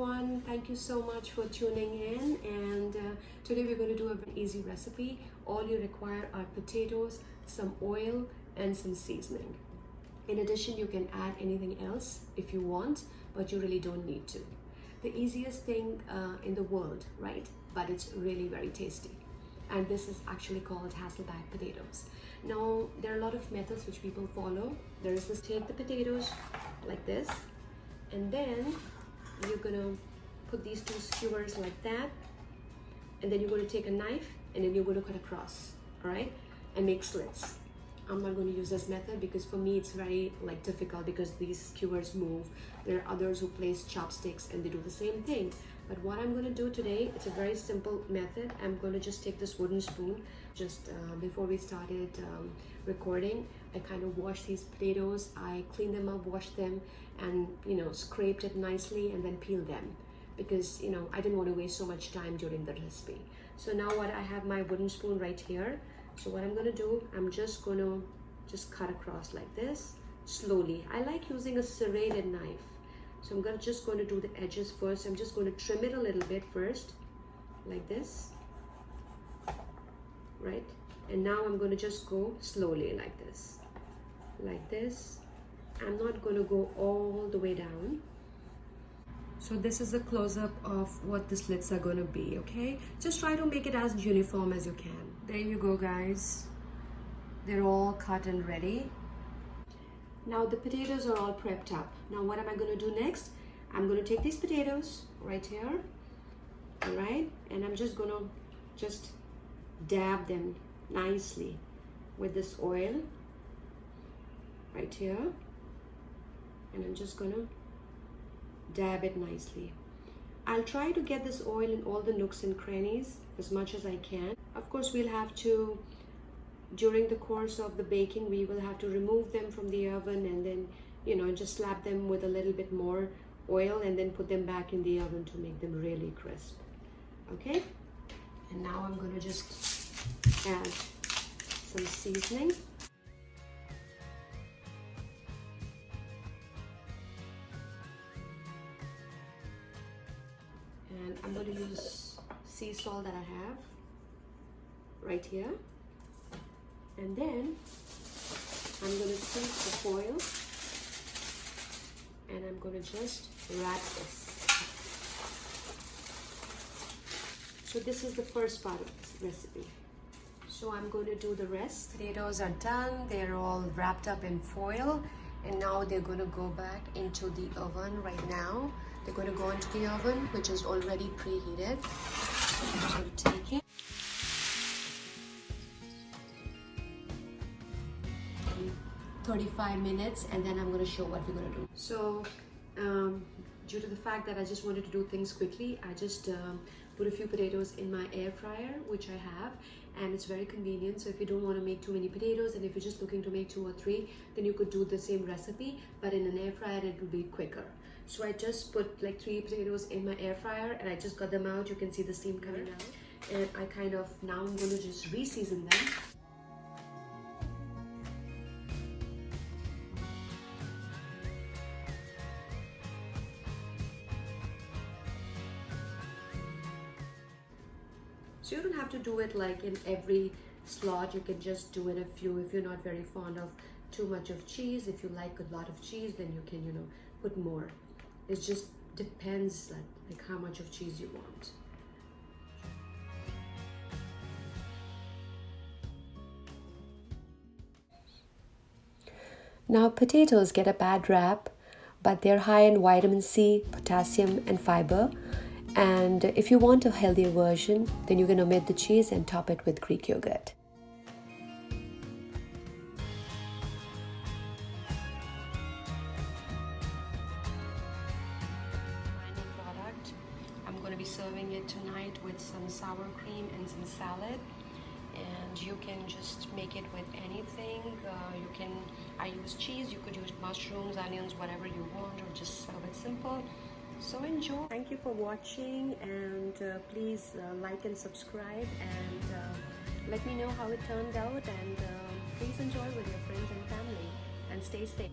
everyone, thank you so much for tuning in, and today we're going to do a very easy recipe. All you require are potatoes, some oil and some seasoning. In addition, you can add anything else if you want, but you really don't need to. The easiest thing in the world, right? But it's really very tasty, and this is actually called Hassleback potatoes. Now there are a lot of methods which people follow. There is this: take the potatoes like this, and then you're gonna put these two skewers like that, and then you're going to take a knife and then you're going to cut across, all right, and make slits. I'm not going to use this method because for me it's very difficult because these skewers move. There are others who place chopsticks and they do the same thing. But what I'm going to do today, it's a very simple method. I'm going to just take this wooden spoon. Just before we started recording, I kind of washed these potatoes. I cleaned them up, washed them, and scraped it nicely and then peeled them because I didn't want to waste so much time during the recipe. So now I have my wooden spoon right here. So what I'm going to do, I'm just going to cut across like this slowly. I like using a serrated knife. So I'm just going to do the edges first. I'm just going to trim it a little bit first, like this, right? And now I'm going to just go slowly like this, like this. I'm not going to go all the way down. So this is a close-up of what the slits are going to be, okay? Just try to make it as uniform as you can. There you go, guys. They're all cut and ready. Now the potatoes are all prepped up. Now what am I going to do next? I'm going to take these potatoes right here, all right? And I'm just going to dab them nicely with this oil right here. And I'm just going to dab it nicely. I'll try to get this oil in all the nooks and crannies as much as I can. Of course, we'll have to, during the course of the baking, we will have to remove them from the oven and then, just slap them with a little bit more oil and then put them back in the oven to make them really crisp. Okay? And now I'm going to just add some seasoning. And I'm going to use sea salt that I have right here. And then I'm going to take the foil and I'm going to just wrap this. So this is the first part of this recipe. So I'm going to do the rest. Potatoes are done. They're all wrapped up in foil. And now they're going to go back into the oven right now. They're going to go into the oven, which is already preheated. So I'm just going to take it. 35 minutes, and then I'm going to show what we're going to do. So due to the fact that I just wanted to do things quickly, I just put a few potatoes in my air fryer, which I have, and it's very convenient. So if you don't want to make too many potatoes and if you're just looking to make 2 or 3, then you could do the same recipe, but in an air fryer it will be quicker. So I just put 3 potatoes in my air fryer and I just got them out. You can see the steam coming out, and I now I'm going to just re-season them. So you don't have to do it in every slot. You can just do it a few. If you're not very fond of too much of cheese, if you like a lot of cheese, then you can put more. It just depends how much of cheese you want. Now potatoes get a bad rap, but they're high in vitamin C, potassium and fiber. And if you want a healthier version, then you can omit the cheese and top it with Greek yogurt. Final product. I'm going to be serving it tonight with some sour cream and some salad. And you can just make it with anything. I use cheese, you could use mushrooms, onions, whatever you want, or just serve it simple. So enjoy. Thank you for watching, and please like and subscribe, and let me know how it turned out, and please enjoy with your friends and family, and stay safe.